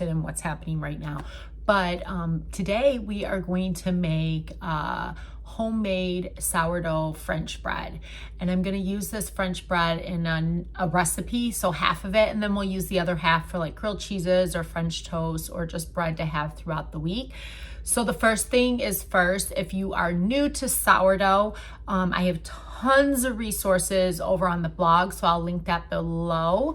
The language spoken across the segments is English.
interested in what's happening right now. But today we are going to make homemade sourdough French bread. And I'm gonna use this French bread in a recipe, so half of it, and then we'll use the other half for like grilled cheeses or French toast or just bread to have throughout the week. So the first thing is first, if you are new to sourdough, I have tons of resources over on the blog, so I'll link that below.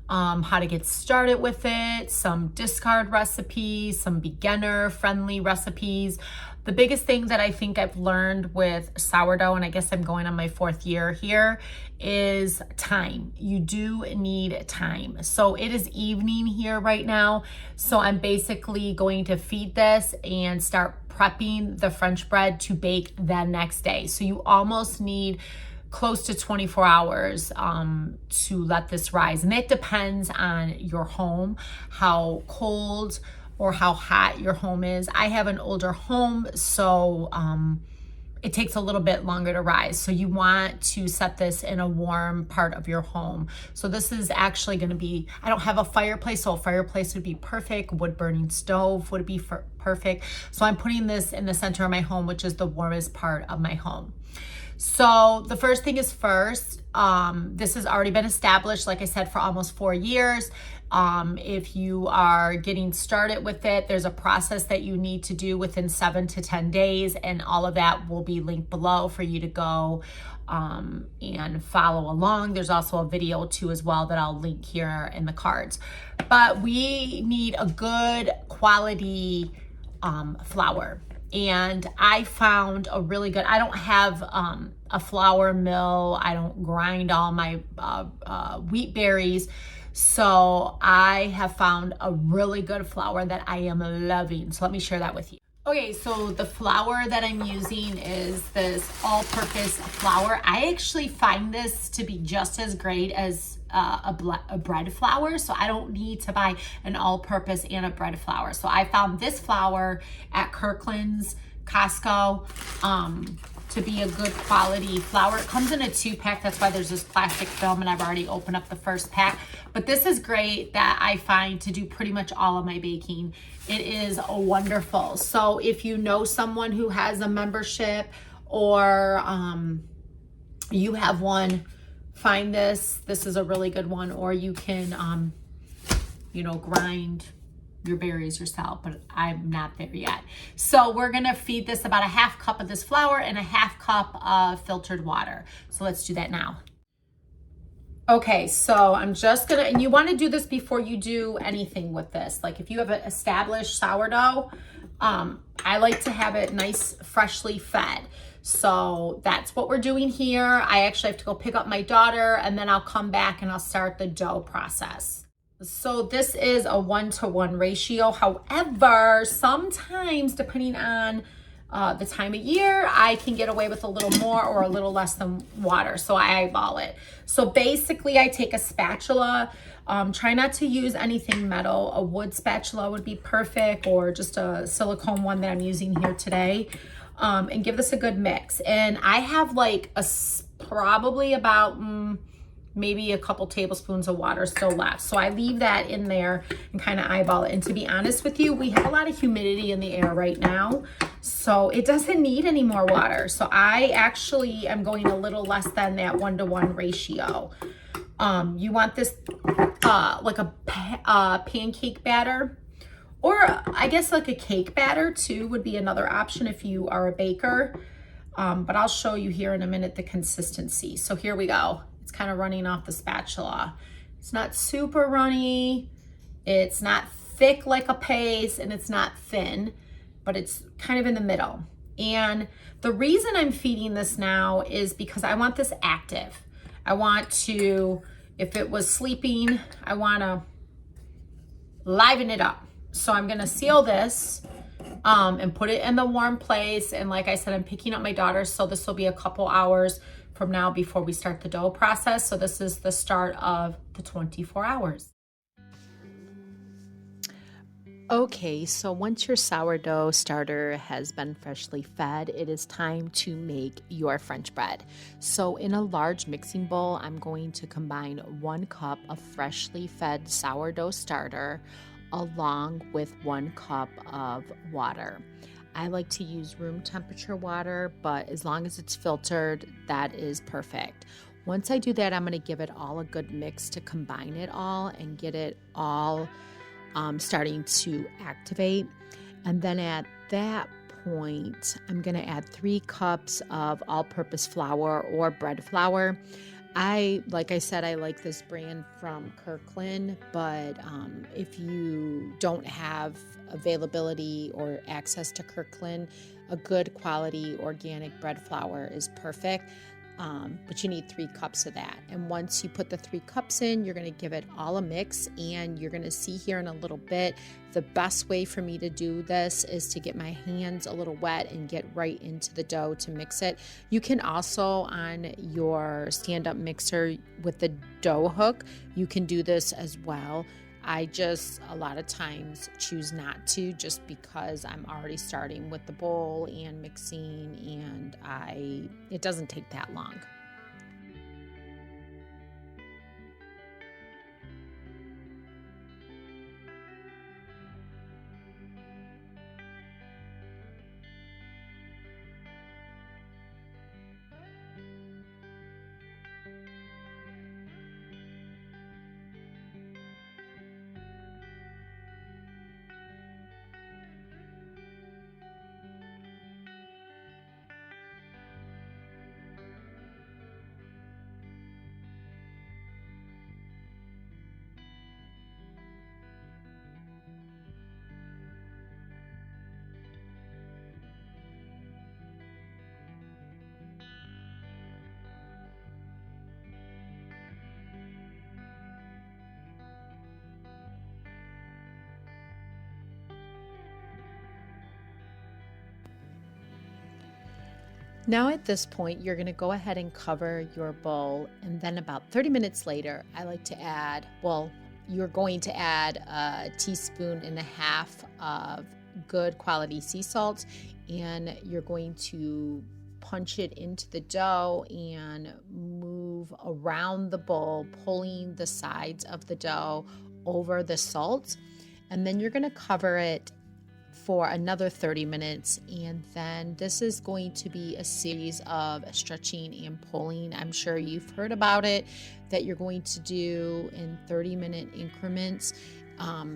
How to get started with it, some discard recipes, some beginner friendly recipes. The biggest thing that I think I've learned with sourdough, and I guess I'm going on my 4th year here, is time. You do need time. So it is evening here right now. So I'm basically going to feed this and start prepping the French bread to bake the next day. So you almost need close to 24 hours to let this rise. And it depends on your home, how cold or how hot your home is. I have an older home, so it takes a little bit longer to rise. So you want to set this in a warm part of your home. So this is actually gonna be, I don't have a fireplace, so a fireplace would be perfect. Wood burning stove would be perfect. So I'm putting this in the center of my home, which is the warmest part of my home. So the first thing is first, this has already been established, like I said, for almost 4 years. If you are getting started with it, there's a process that you need to do within 7 to 10 days, and all of that will be linked below for you to go and follow along. There's also a video too as well that I'll link here in the cards. But we need a good quality flour. And I found a really good, I don't have a flour mill. I don't grind all my wheat berries. So I have found a really good flour that I am loving. So let me share that with you. Okay, so the flour that I'm using is this all-purpose flour. I actually find this to be just as great as a bread flour, so I don't need to buy an all-purpose and a bread flour. So I found this flour at Kirkland's, Costco, to be a good quality flour. It comes in a 2-pack, that's why there's this plastic film, and I've already opened up the first pack. But this is great that I find to do pretty much all of my baking. It is wonderful. So if you know someone who has a membership or you have one, find this. This is a really good one. Or you can, you know, grind your berries yourself, but I'm not there yet. So we're gonna feed this about a 1/2 cup of this flour and a 1/2 cup of filtered water. So let's do that now. Okay, so I'm just gonna, and you wanna do this before you do anything with this. Like if you have an established sourdough, I like to have it nice, freshly fed. So that's what we're doing here. I actually have to go pick up my daughter, and then I'll come back and I'll start the dough process. So this is a 1-to-1 ratio. However, sometimes depending on the time of year, I can get away with a little more or a little less than water. So I eyeball it. So basically I take a spatula, try not to use anything metal. A wood spatula would be perfect, or just a silicone one that I'm using here today. And give this a good mix. And I have like probably about maybe a couple tablespoons of water still left. So I leave that in there and kind of eyeball it. And to be honest with you, we have a lot of humidity in the air right now, so it doesn't need any more water. So I actually am going a little less than that 1-to-1 ratio. You want this like a pancake batter, or I guess like a cake batter too would be another option if you are a baker. But I'll show you here in a minute the consistency. So here we go. It's kind of running off the spatula. It's not super runny. It's not thick like a paste, and it's not thin, but it's kind of in the middle. And the reason I'm feeding this now is because I want this active. I want to, if it was sleeping, I want to liven it up. So I'm going to seal this and put it in the warm place. And like I said, I'm picking up my daughter, so this will be a couple hours from now before we start the dough process. So this is the start of the 24 hours. Okay, so once your sourdough starter has been freshly fed, it is time to make your French bread. So in a large mixing bowl, I'm going to combine 1 cup of freshly fed sourdough starter along with 1 cup of water. I like to use room temperature water, but as long as it's filtered, that is perfect. Once I do that, I'm going to give it all a good mix to combine it all and get it all starting to activate. And then at that point, I'm going to add 3 cups of all-purpose flour or bread flour. Like I said, I like this brand from Kirkland, but if you don't have availability or access to Kirkland, a good quality organic bread flour is perfect. But you need 3 cups of that. And once you put the 3 cups in, you're going to give it all a mix, and you're going to see here in a little bit, the best way for me to do this is to get my hands a little wet and get right into the dough to mix it. You can also, on your stand-up mixer with the dough hook, you can do this as well. I just a lot of times choose not to, just because I'm already starting with the bowl and mixing, and it doesn't take that long. Now at this point, you're going to go ahead and cover your bowl, and then about 30 minutes later, I like to add, you're going to add 1.5 teaspoons of good quality sea salt, and you're going to punch it into the dough and move around the bowl, pulling the sides of the dough over the salt, and then you're going to cover it for another 30 minutes, and then this is going to be a series of stretching and pulling. I'm sure you've heard about it, that you're going to do in 30-minute increments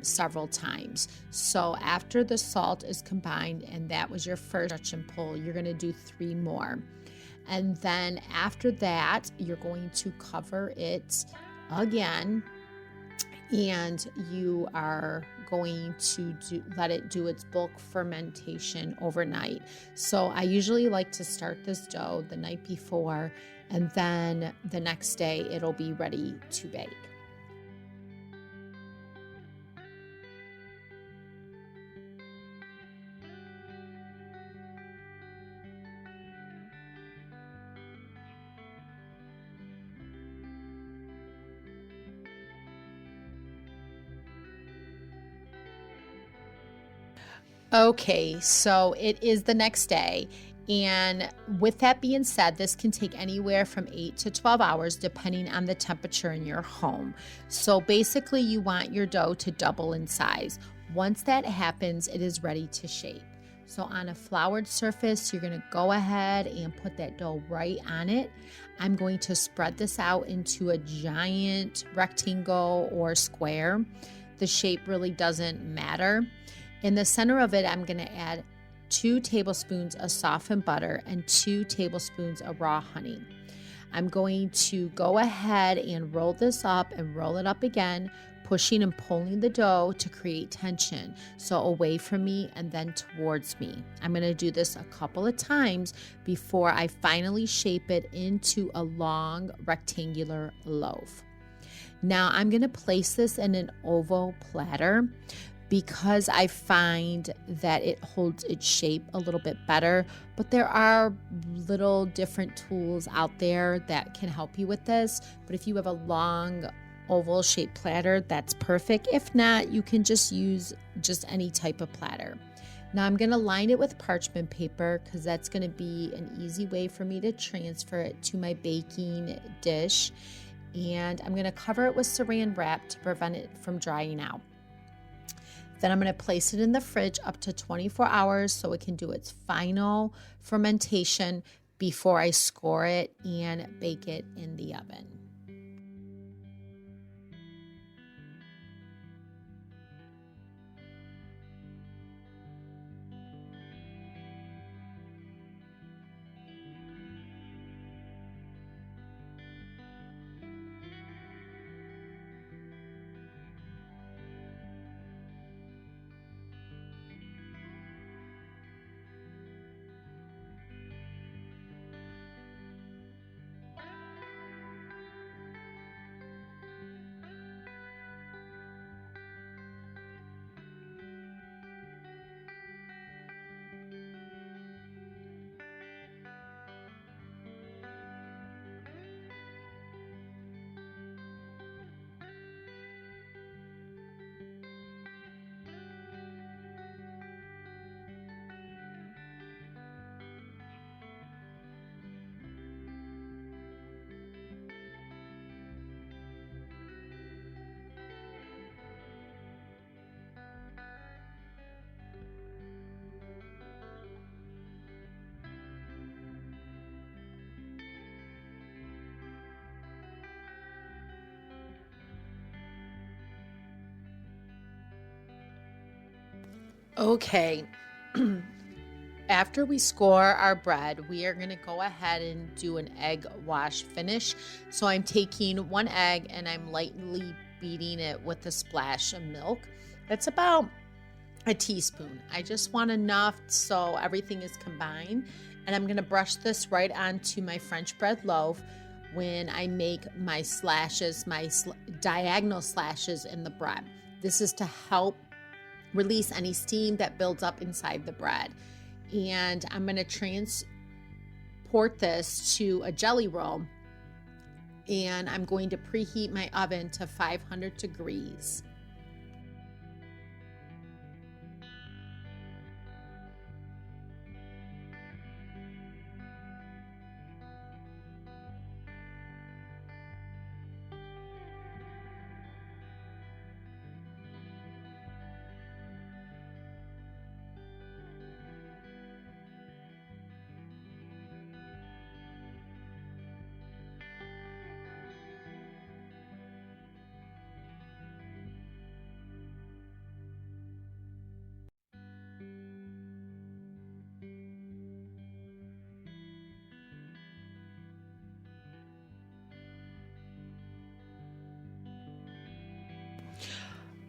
several times. So after the salt is combined, and that was your first stretch and pull, you're going to do 3 more. And then after that, you're going to cover it again, and you are going to let it do its bulk fermentation overnight. So I usually like to start this dough the night before, and then the next day it'll be ready to bake. Okay, so it is the next day, and with that being said, this can take anywhere from 8 to 12 hours depending on the temperature in your home. So basically, you want your dough to double in size. Once that happens, it is ready to shape. So on a floured surface, you're going to go ahead and put that dough right on it. I'm going to spread this out into a giant rectangle or square. The shape really doesn't matter. In the center of it, I'm going to add 2 tablespoons of softened butter and 2 tablespoons of raw honey. I'm going to go ahead and roll this up and roll it up again, pushing and pulling the dough to create tension. So away from me and then towards me. I'm going to do this a couple of times before I finally shape it into a long rectangular loaf. Now I'm going to place this in an oval platter, because I find that it holds its shape a little bit better, but there are little different tools out there that can help you with this. But if you have a long oval shaped platter, that's perfect. If not, you can just use any type of platter. Now I'm going to line it with parchment paper, because that's going to be an easy way for me to transfer it to my baking dish. And I'm going to cover it with saran wrap to prevent it from drying out. Then I'm going to place it in the fridge up to 24 hours so it can do its final fermentation before I score it and bake it in the oven. Okay, after we score our bread, we are going to go ahead and do an egg wash finish. So I'm taking 1 egg and I'm lightly beating it with a splash of milk. That's about a teaspoon. I just want enough so everything is combined. And I'm going to brush this right onto my French bread loaf when I make my slashes, my diagonal slashes in the bread. This is to help release any steam that builds up inside the bread. And I'm going to transport this to a jelly roll, and I'm going to preheat my oven to 500 degrees.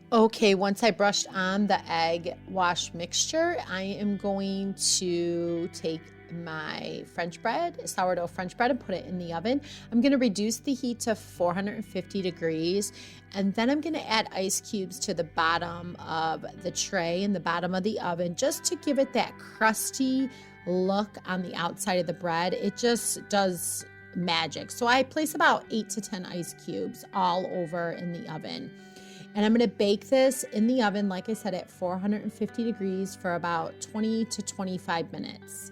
Okay, once I brushed on the egg wash mixture, I am going to take my French bread, sourdough French bread, and put it in the oven. I'm going to reduce the heat to 450 degrees, and then I'm going to add ice cubes to the bottom of the tray and the bottom of the oven just to give it that crusty look on the outside of the bread. It just does magic. So I place about 8 to 10 ice cubes all over in the oven. And I'm going to bake this in the oven, like I said, at 450 degrees for about 20 to 25 minutes.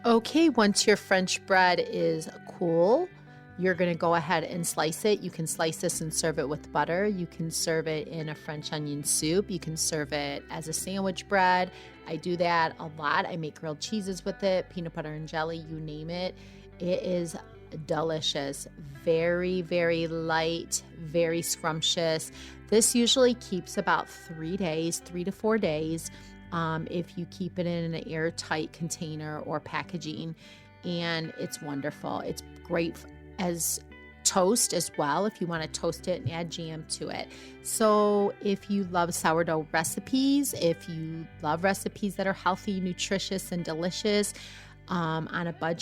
Okay, once your French bread is cool, you're going to go ahead and slice it. You can slice this and serve it with butter. You can serve it in a French onion soup. You can serve it as a sandwich bread. I do that a lot. I make grilled cheeses with it, peanut butter and jelly, you name it. It is delicious, very, very light, very scrumptious. This usually keeps about 3 days, 3 to 4 days, if you keep it in an airtight container or packaging, and it's wonderful. It's great as toast as well if you want to toast it and add jam to it. So if you love sourdough recipes, if you love recipes that are healthy, nutritious, and delicious on a budget,